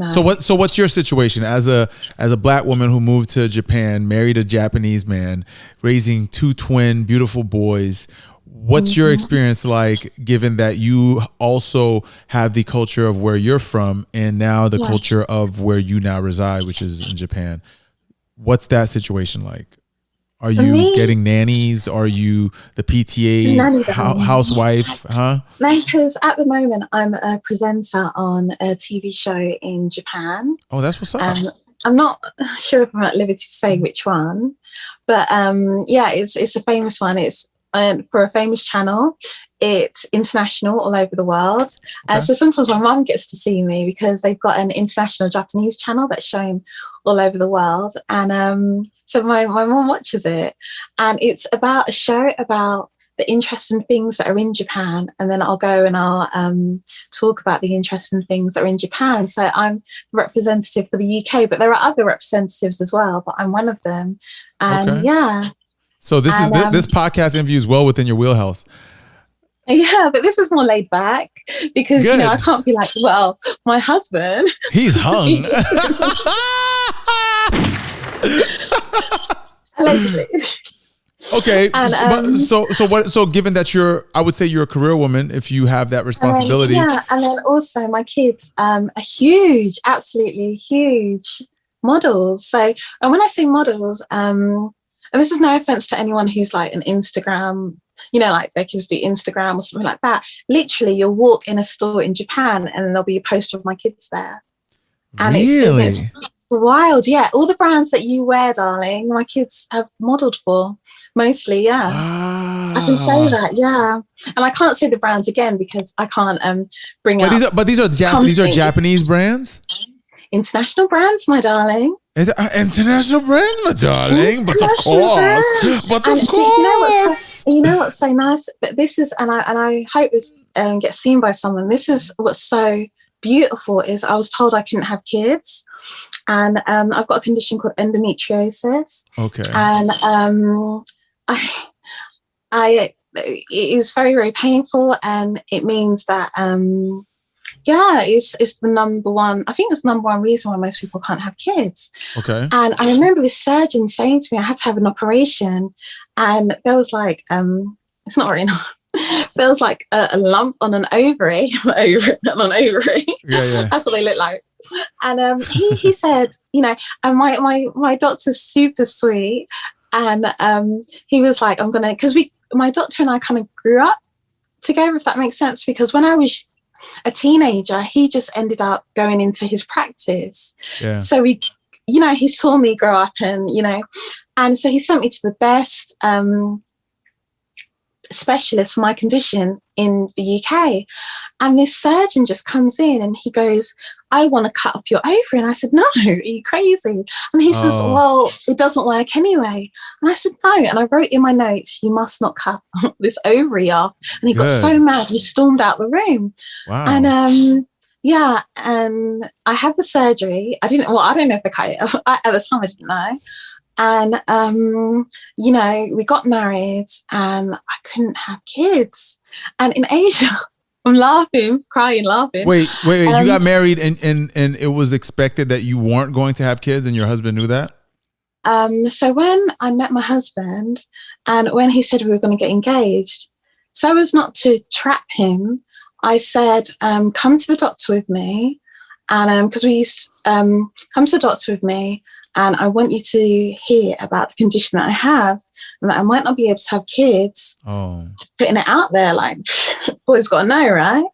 no. So what's your situation as a Black woman who moved to Japan, married a Japanese man, raising two twin beautiful boys? What's your experience like, given that you also have the culture of where you're from and now the culture of where you now reside, which is in Japan? What's that situation like? Are you getting nannies? Are you the PTA housewife? Huh? No, because at the moment I'm a presenter on a TV show in Japan. Oh, that's what's up. I'm not sure if I'm at liberty to say which one, but it's a famous one. It's for a famous channel. It's international, all over the world. Okay. So sometimes my mum gets to see me because they've got an international Japanese channel that's shown all over the world. And so my mum watches it. And it's about a show about the interesting things that are in Japan. And then I'll go and I'll talk about the interesting things that are in Japan. So I'm the representative for the UK, but there are other representatives as well, but I'm one of them. And So this podcast interview is well within your wheelhouse. Yeah, but this is more laid back because, Good. I can't be like, well, my husband. He's hung. Allegedly. Okay. And, So given that I would say you're a career woman, if you have that responsibility. And then also my kids are huge, absolutely huge models. So, and when I say models, and this is no offense to anyone who's like an Instagram, like their kids do Instagram or something like that. Literally, you'll walk in a store in Japan and there'll be a poster of my kids there. And really? it's wild. Yeah. All the brands that you wear, darling, my kids have modeled for mostly. Yeah. Wow. I can say that. Yeah. And I can't say the brands again because I can't bring up. But these are Japanese brands? International brands, my darling. International brands, my darling. But of course. You know what's so nice? But this is, and I hope this gets seen by someone. This is what's so beautiful is I was told I couldn't have kids, and I've got a condition called endometriosis. Okay. And it is very, very painful, and it means that it's the number one. I think it's the number one reason why most people can't have kids. Okay. And I remember this surgeon saying to me I had to have an operation, and there was like it's not very nice. There was like a lump on an ovary, on an ovary. Yeah. That's what they look like. And he said, and my doctor's super sweet, and he was like, because my doctor and I kind of grew up together, if that makes sense, because when I was a teenager, he just ended up going into his practice. Yeah. So he saw me grow up, and so he sent me to the best specialist for my condition in the UK. And this surgeon just comes in and he goes, I want to cut off your ovary. And I said, no, are you crazy? And he says, well, it doesn't work anyway. And I said, no. And I wrote in my notes, you must not cut this ovary off. And he got so mad, he stormed out the room. Wow. And and I had the surgery. I don't know if they cut it. At the time I didn't know. And, we got married and I couldn't have kids. And in Asia, I'm crying, laughing. Wait, you got married and it was expected that you weren't going to have kids and your husband knew that? So when I met my husband and when he said we were going to get engaged, so as not to trap him, I said, come to the doctor with me. And because we used to come to the doctor with me, and I want you to hear about the condition that I have and that I might not be able to have kids. Oh. Putting it out there, like, boys got to know, right?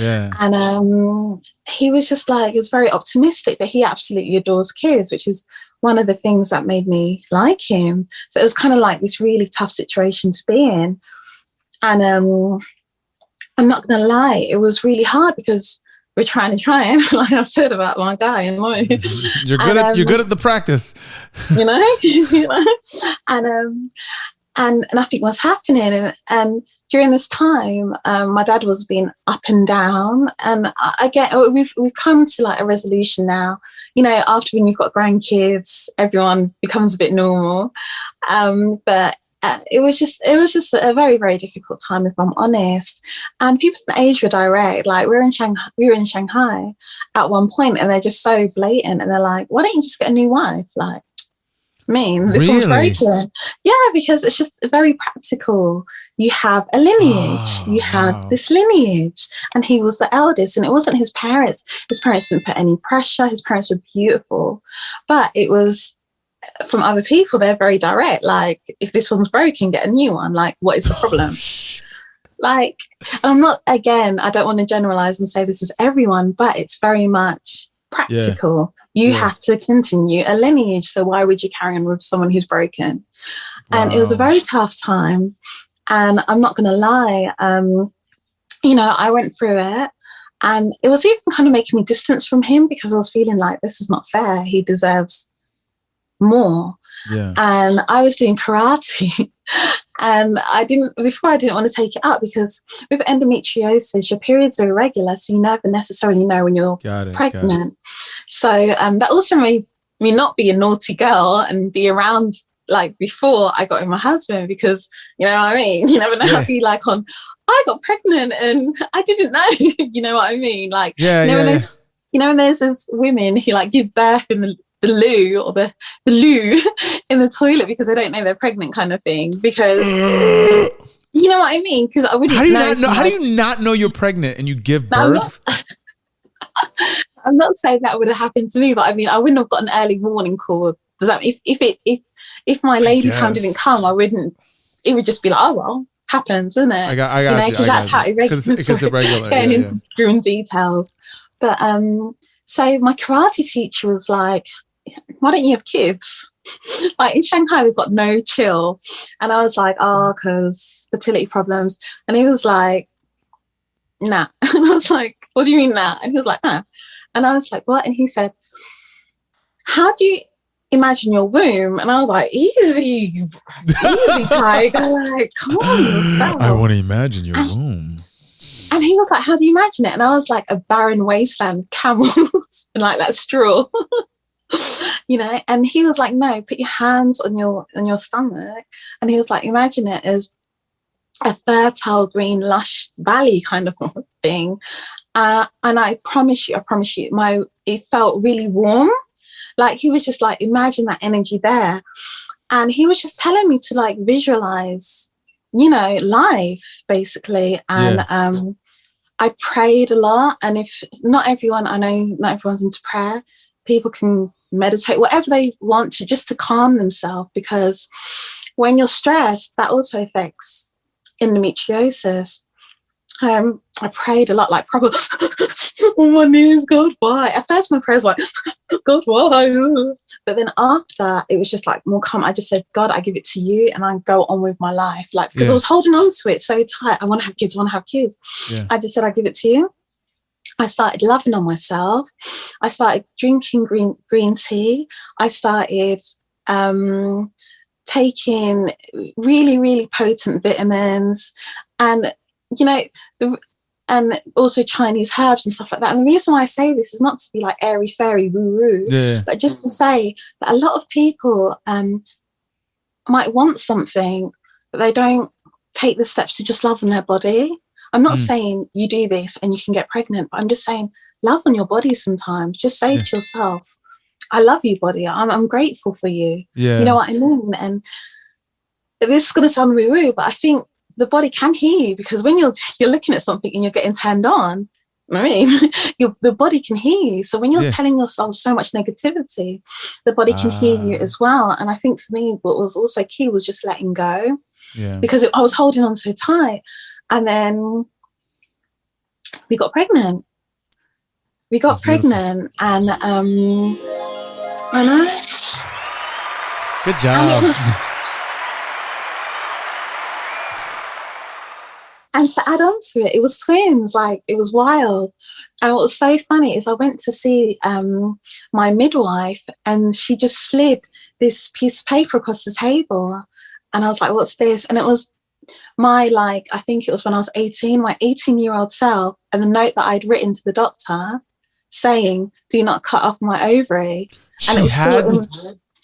Yeah. And he was just like, he was very optimistic, but he absolutely adores kids, which is one of the things that made me like him. So it was kind of like this really tough situation to be in. And I'm not going to lie, it was really hard because we're trying, like I said about my guy. And you're good at the practice. And I think what's happening, and during this time, my dad was being up and down, and we've come to like a resolution now. After when you've got grandkids, everyone becomes a bit normal. But it was just a very, very difficult time, if I'm honest. And people in Asia were direct. Like we were in Shanghai at one point, and they're just so blatant, and they're like, "Why don't you just get a new wife?" Like, this one's Really? broken. Yeah, because it's just very practical. You have a lineage. You have Wow. this lineage. And he was the eldest, and it wasn't his parents. His parents didn't put any pressure. His parents were beautiful. But it was from other people, they're very direct. Like, if this one's broken, get a new one. Like, what is the problem? Like, I'm not, again, I don't want to generalize and say this is everyone, but it's very much practical. You have to continue a lineage. So why would you carry on with someone who's broken? Wow. And it was a very tough time. And I'm not going to lie, I went through it. And it was even kind of making me distance from him, because I was feeling like, this is not fair. He deserves more. Yeah. And I was doing karate. And I didn't want to take it up, because with endometriosis, your periods are irregular, so you never necessarily know when you're pregnant. So that also made me not be a naughty girl and be around like before I got with my husband, because you know what I mean? You never know how to be like on, I got pregnant and I didn't know, you know what I mean? Like, when there's those women who like give birth in the loo or the loo in the toilet because they don't know they're pregnant, kind of thing, because you know what I mean? Because I wouldn't how do you not know you're pregnant and you give birth? I'm not saying that would have happened to me, but I mean, I wouldn't have got an early warning call. Does that if my lady time didn't come, I wouldn't. It would just be like, oh well, happens, isn't it? I got you. Because that's how irregular. It's irregular. Getting into grim details, but so my karate teacher was like, why don't you have kids? Like in Shanghai, they've got no chill. And I was like, oh, because fertility problems. And he was like, nah. And I was like, what do you mean nah? And he was like, nah. And I was like, what? And he said, how do you imagine your womb? And I was like, easy, Tiger. Like, come on yourself. I want to imagine your womb. And he was like, how do you imagine it? And I was like, a barren wasteland, camels, and like that straw. And he was like, no, put your hands on your stomach. And he was like, imagine it as a fertile green lush valley kind of thing. And I promise you, it felt really warm. Like, he was just like, imagine that energy there. And he was just telling me to like visualize, life basically. And I prayed a lot. And if not everyone, I know not everyone's into prayer, people can meditate, whatever they want to, just to calm themselves, because when you're stressed, that also affects endometriosis. I prayed a lot, like probably on my knees, God, why? At first my prayers were like, God, why? But then after, it was just like more calm. I just said, God, I give it to you, and I go on with my life, like, because I was holding on to it so tight. I want to have kids. I just said, I give it to you. I started loving on myself. I started drinking green tea. I started taking really, really potent vitamins, and and also Chinese herbs and stuff like that. And the reason why I say this is not to be like airy fairy woo woo, but just to say that a lot of people might want something, but they don't take the steps to just love on their body. I'm not saying you do this and you can get pregnant, but I'm just saying love on your body sometimes. Just say to yourself, I love you, body. I'm grateful for you. Yeah. You know what I mean? And this is going to sound woo-woo, but I think the body can hear you, because when you're looking at something and you're getting turned on, the body can hear you. So when you're telling yourself so much negativity, the body can hear you as well. And I think for me, what was also key was just letting go, because I was holding on so tight. And then we got pregnant. That's pregnant, and I know. Good job. And to add on to it, it was twins. Like, it was wild. And what was so funny is I went to see my midwife, and she just slid this piece of paper across the table, and I was like, "What's this?" And it was I think it was when I was 18, my 18-year-old self, and the note that I'd written to the doctor saying, do not cut off my ovary. And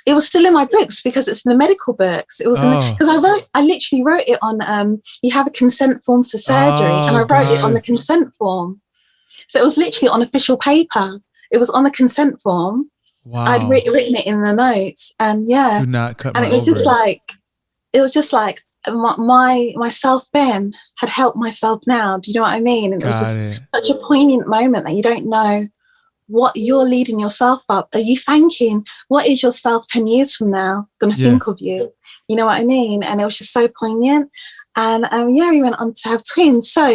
it it was still in my books because it's in the medical books. It was because I literally wrote it on, you have a consent form for surgery, and I wrote it on the consent form. So it was literally on official paper. It was on the consent form. Wow. I'd written it in the notes, and Do not cut my and it was just like my myself then had helped myself now. Do you know what I mean? And it was just such a poignant moment that you don't know what you're leading yourself up. Are you thanking, what is yourself 10 years from now going to think of you? You know what I mean? And it was just so poignant. And we went on to have twins. So